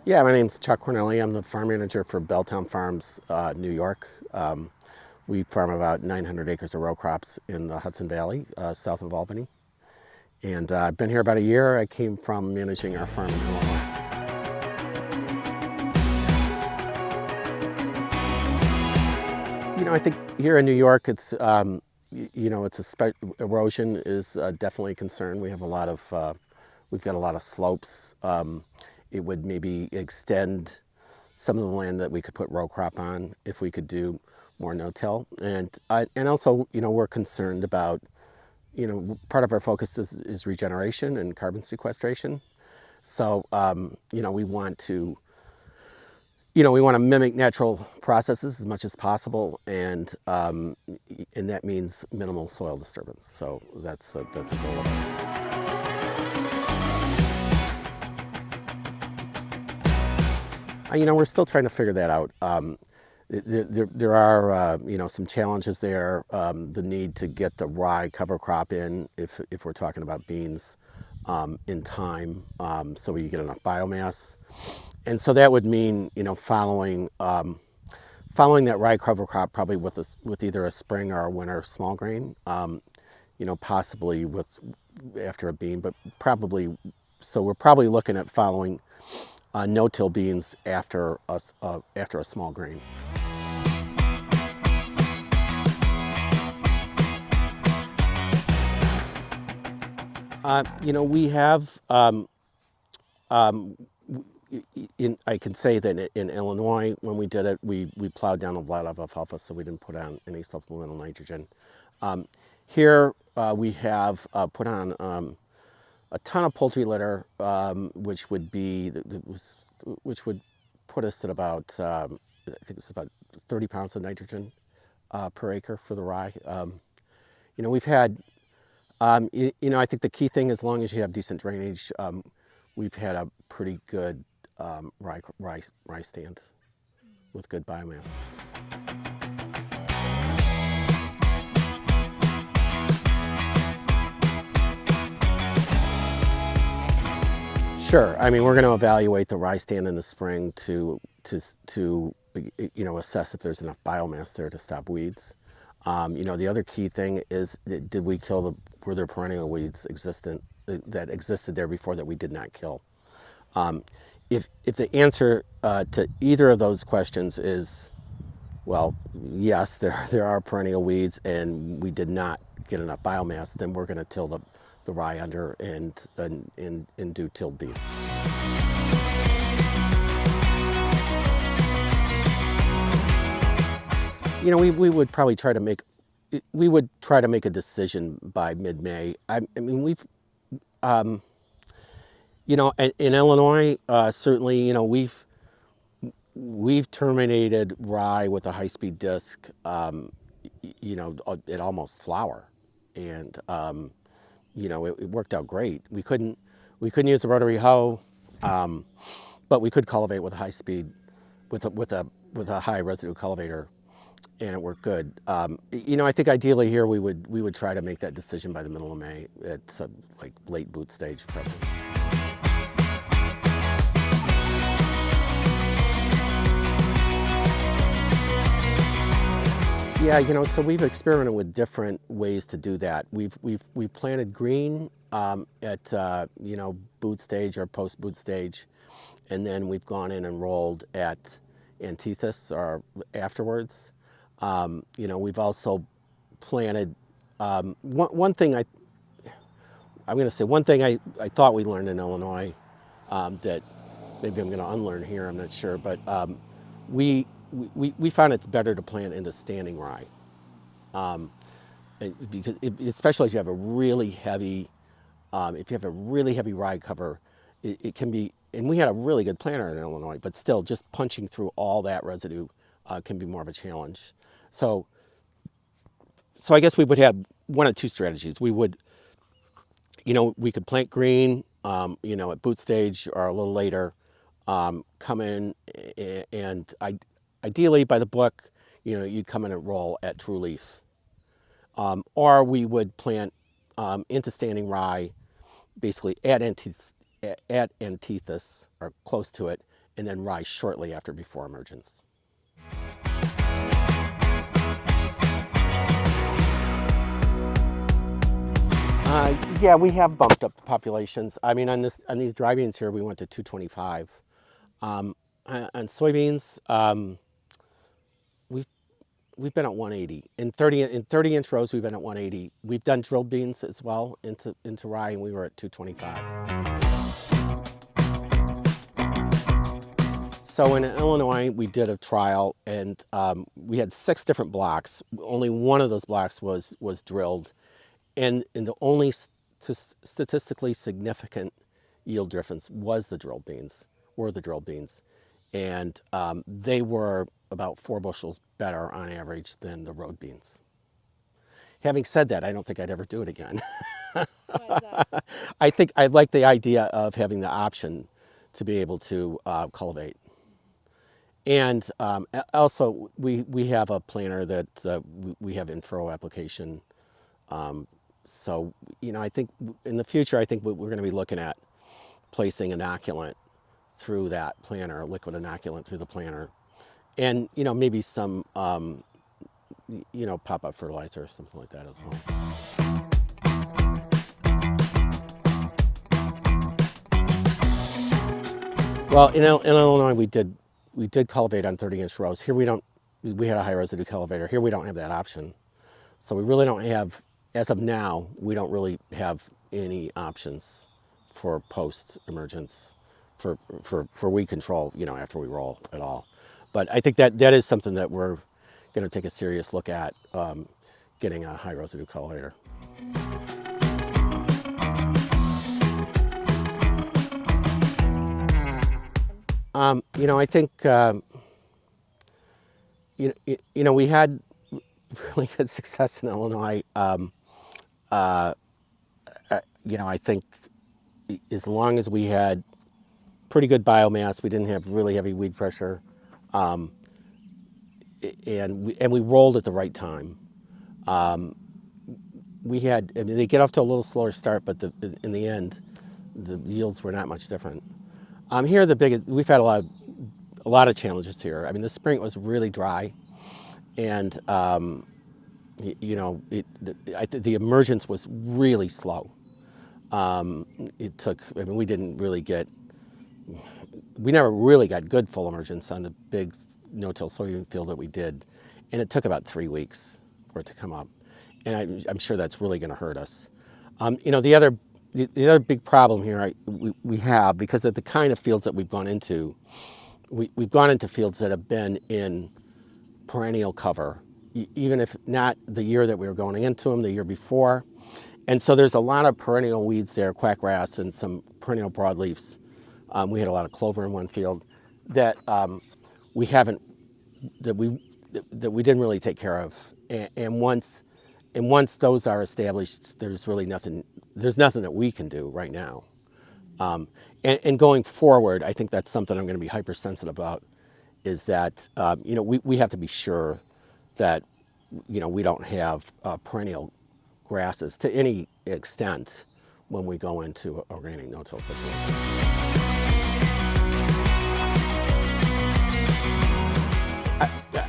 Yeah, my name's Chuck Cornillie. I'm the farm manager for Belltown Farms, New York. We farm about 900 acres of row crops in the Hudson Valley, south of Albany. And I've been here about a year. I came from managing our farm in Illinois. I think here in New York, erosion is definitely a concern. We've got a lot of slopes. It would maybe extend some of the land that we could put row crop on if we could do more no-till. And also, we're concerned about, part of our focus is regeneration and carbon sequestration. So, we want to mimic natural processes as much as possible, and that means minimal soil disturbance. So that's a goal of ours. We're still trying to figure that out. There are some challenges there. The need to get the rye cover crop in, if we're talking about beans, in time, so we get enough biomass. And so that would mean, following that rye cover crop, probably with either a spring or a winter small grain, possibly after a bean, but probably. So we're probably looking at following no-till beans after a small grain. We have. I can say that in Illinois, when we did it, we plowed down a lot of alfalfa, so we didn't put on any supplemental nitrogen. Here we have put on a ton of poultry litter, which would put us at about I think it's about 30 pounds of nitrogen per acre for the rye. We've had I think the key thing, as long as you have decent drainage, we've had a pretty good rye stand with good biomass. Sure. I mean, we're going to evaluate the rye stand in the spring to assess if there's enough biomass there to stop weeds. The other key thing is, were there perennial weeds that existed there before that we did not kill? If the answer to either of those questions is, well, yes, there are perennial weeds and we did not get enough biomass, then we're going to till the rye under and do tilled beans. We would probably try to make a decision by mid-May. I mean, in Illinois, certainly, we've terminated rye with a high-speed disc, at almost flour, and it worked out great. We couldn't use the rotary hoe, but we could cultivate with a high speed, with a high residue cultivator, and it worked good. I think ideally here we would try to make that decision by the middle of May. It's like late boot stage probably. Yeah, so we've experimented with different ways to do that. We've planted green at boot stage or post boot stage, and then we've gone in and rolled at antithesis or afterwards. We've also planted one thing I thought we learned in Illinois that maybe I'm going to unlearn here. I'm not sure, but we found it's better to plant into standing rye, because especially if you have a really heavy rye cover, it can be. And we had a really good planter in Illinois, but still, just punching through all that residue can be more of a challenge. So I guess we would have one of two strategies. We could plant green, at boot stage or a little later, come in and ideally by the book, you'd come in and roll at true leaf. Or we would plant into standing rye, basically at antithesis or close to it, and then rye shortly after before emergence. Yeah, we have bumped up the populations. I mean, on these dry beans here, we went to 225. On soybeans, we've we've been at 180. In 30-inch rows, we've been at 180. We've done drilled beans as well into rye, and we were at 225. So in Illinois, we did a trial, and we had 6 different blocks. Only one of those blocks was drilled, and the only statistically significant yield difference was the drilled beans, and they were about 4 bushels better on average than the road beans. Having said that, I don't think I'd ever do it again. Why is that? I think I like the idea of having the option to be able to cultivate. And also, we have a planter that we have in furrow application. So, I think in the future, I think we're going to be looking at placing inoculant through that planter, liquid inoculant through the planter. And, maybe some, pop-up fertilizer or something like that as well. Well, in Illinois, we did cultivate on 30-inch rows. Here we had a high residue cultivator. Here we don't have that option. So we really don't have, as of now, we don't really have any options for post-emergence for weed control, after we roll at all. But I think that is something that we're going to take a serious look at, getting a high residue cultivator. I think, we had really good success in Illinois. I think as long as we had pretty good biomass, we didn't have really heavy weed pressure, and we rolled at the right time. They get off to a little slower start, but in the end, the yields were not much different. Here, we've had a lot of challenges here. I mean, the spring was really dry, and the emergence was really slow. We never really got good full emergence on the big no-till soybean field that we did, and it took about 3 weeks for it to come up, and I'm sure that's really going to hurt us. The other big problem here we have, because of the kind of fields that we've gone into, we've gone into fields that have been in perennial cover, even if not the year that we were going into them, the year before. And so there's a lot of perennial weeds there, quackgrass and some perennial broadleafs. We had a lot of clover in one field that we didn't really take care of. And once those are established, there's nothing that we can do right now. And going forward, I think that's something I'm going to be hypersensitive about, is that we have to be sure that we don't have perennial grasses to any extent when we go into organic no-till situation.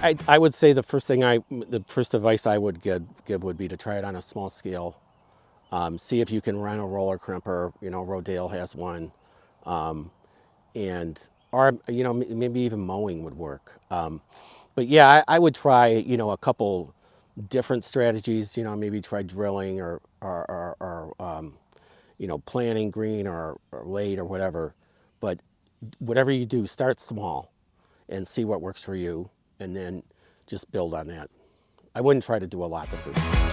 I would say the first advice I would give would be to try it on a small scale. See if you can run a roller crimper. Rodale has one, or maybe even mowing would work. But yeah, I would try a couple different strategies. Maybe try drilling or planting green or late or whatever. But whatever you do, start small and see what works for you, and then just build on that. I wouldn't try to do a lot the first time.